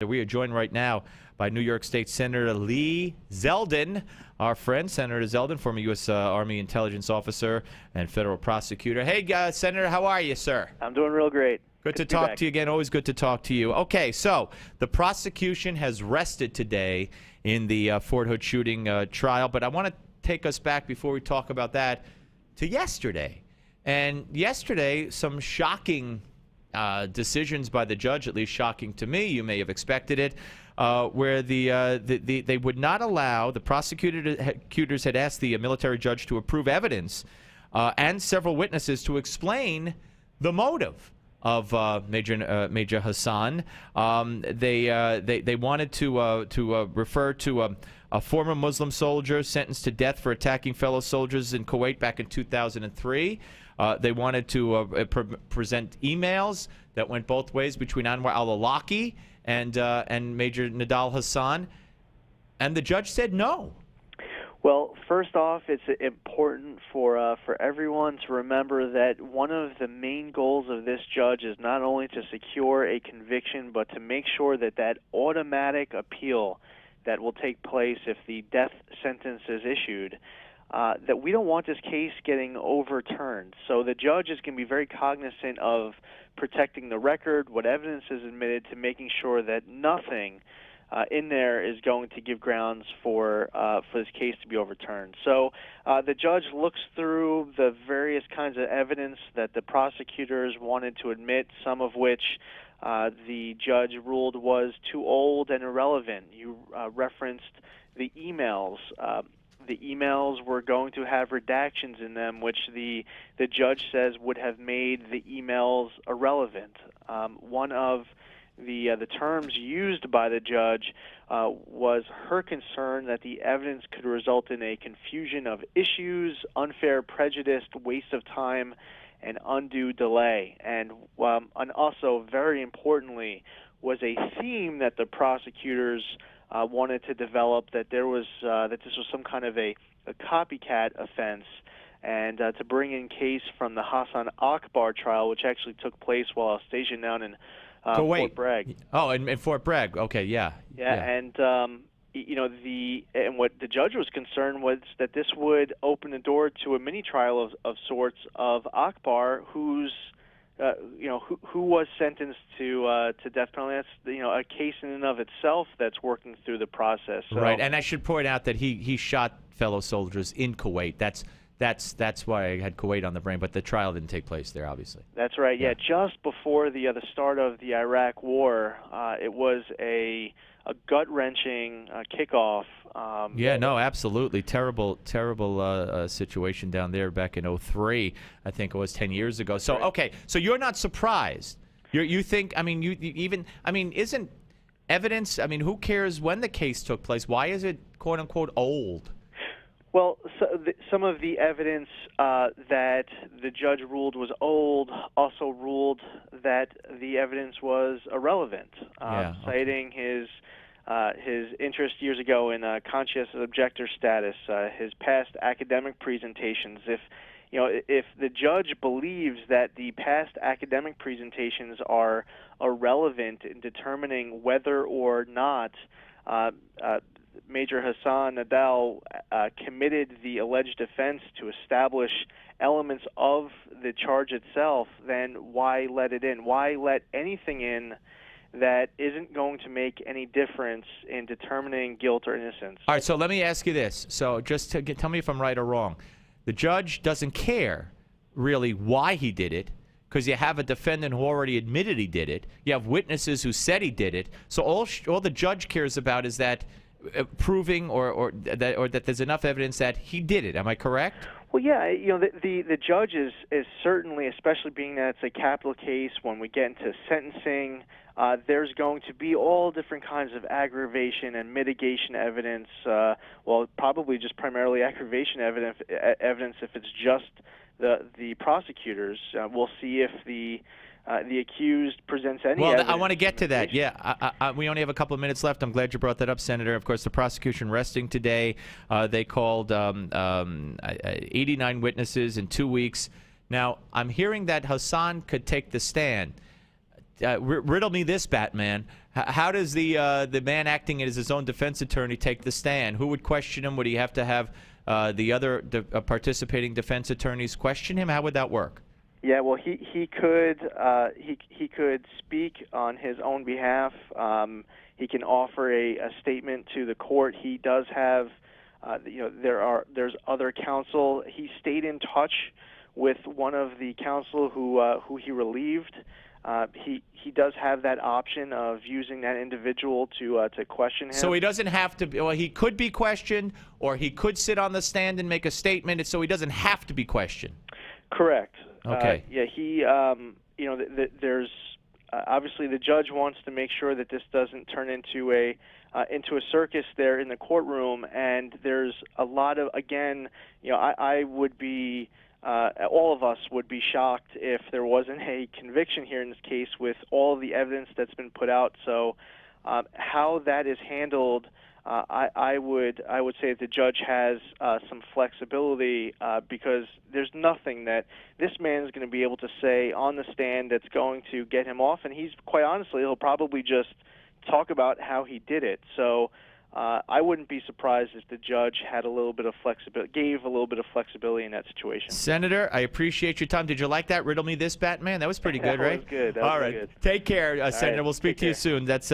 We are joined right now by New York State Senator Lee Zeldin, our friend, Senator Zeldin, former U.S. Army intelligence officer and federal prosecutor. Hey, Senator, how are you, sir? I'm doing real great. Good to talk to you again. Always good to talk to you. Okay, so the prosecution has rested today in the Fort Hood shooting trial, but I want to take us back before we talk about that to yesterday. And yesterday, some shocking decisions by the judge, at least shocking to me, you may have expected it, where they would not allow, the prosecutors had asked the military judge to approve evidence and several witnesses to explain the motive of Major Hassan. They wanted to refer to a former Muslim soldier sentenced to death for attacking fellow soldiers in Kuwait back in 2003. They wanted to present emails that went both ways between Anwar al-Awlaki and Major Nidal Hassan, and the judge said no. Well, first off, it's important for everyone to remember that one of the main goals of this judge is not only to secure a conviction, but to make sure that that automatic appeal that will take place if the death sentence is issued, that we don't want this case getting overturned. So the judge is going to be very cognizant of protecting the record, what evidence is admitted, to making sure that nothing in there is going to give grounds for this case to be overturned. So the judge looks through the various kinds of evidence that the prosecutors wanted to admit, some of which the judge ruled was too old and irrelevant. You referenced the emails. The emails were going to have redactions in them, which the judge says would have made the emails irrelevant. One of the terms used by the judge was her concern that the evidence could result in a confusion of issues, unfair prejudice, waste of time, and undue delay. And also, very importantly, was a theme that the prosecutors wanted to develop, that there was that this was some kind of a copycat offense, and to bring in case from the Hassan Akbar trial, which actually took place while I was stationed down in Fort Bragg. Oh, in Fort Bragg. Okay, yeah. And and what the judge was concerned was that this would open the door to a mini trial of sorts of Akbar, who's who was sentenced to death penalty. That's a case in and of itself that's working through the process. So, right, and I should point out that he shot fellow soldiers in Kuwait. That's why I had Kuwait on the brain, but the trial didn't take place there, obviously. That's right. Yeah, just before the start of the Iraq War, it was a gut-wrenching kickoff. Yeah, no, absolutely. Terrible situation down there back in 2003. I think it was 10 years ago. So, okay, so you're not surprised. You think, isn't evidence, who cares when the case took place? Why is it, quote-unquote, old? Well, some of the evidence that the judge ruled was old also ruled that the evidence was irrelevant, citing his interest years ago in conscientious objector status, his past academic presentations. If the judge believes that the past academic presentations are irrelevant in determining whether or not Major Hassan Nidal committed the alleged offense to establish elements of the charge itself, then why let it in? Why let anything in that isn't going to make any difference in determining guilt or innocence? All right, so let me ask you this. So just tell me if I'm right or wrong. The judge doesn't care really why he did it, because you have a defendant who already admitted he did it. You have witnesses who said he did it. So all the judge cares about is that proving or that there's enough evidence that he did it. Am I correct? Well, yeah. The judge is certainly, especially being that it's a capital case, when we get into sentencing, there's going to be all different kinds of aggravation and mitigation evidence. Probably just primarily aggravation evidence if it's just the prosecutors. We'll see if the accused presents any evidence. Well, I want to get to that. Yeah, we only have a couple of minutes left. I'm glad you brought that up, Senator. Of course, the prosecution resting today. They called 89 witnesses in 2 weeks. Now, I'm hearing that Hassan could take the stand. riddle me this, Batman. How does the man acting as his own defense attorney take the stand? Who would question him? Would he have to have the other participating defense attorneys question him? How would that work? Yeah, well, he could speak on his own behalf. He can offer a statement to the court. He does have, there's other counsel. He stayed in touch with one of the counsel who he relieved. He does have that option of using that individual to question him. So he doesn't have to. Well, he could be questioned, or he could sit on the stand and make a statement. So he doesn't have to be questioned. Correct. Okay. There's obviously the judge wants to make sure that this doesn't turn into a circus there in the courtroom, and there's a lot of, again, I would be, all of us would be shocked if there wasn't a conviction here in this case with all of the evidence that's been put out. So how that is handled, I would say that the judge has some flexibility because there's nothing that this man is going to be able to say on the stand that's going to get him off, and quite honestly, he'll probably just talk about how he did it. So I wouldn't be surprised if the judge had a little bit of gave a little bit of flexibility in that situation. Senator, I appreciate your time. Did you like that? Riddle me this, Batman. That was pretty good, right? That was good. All right. Good. Take care, Senator. We'll speak to you soon. That's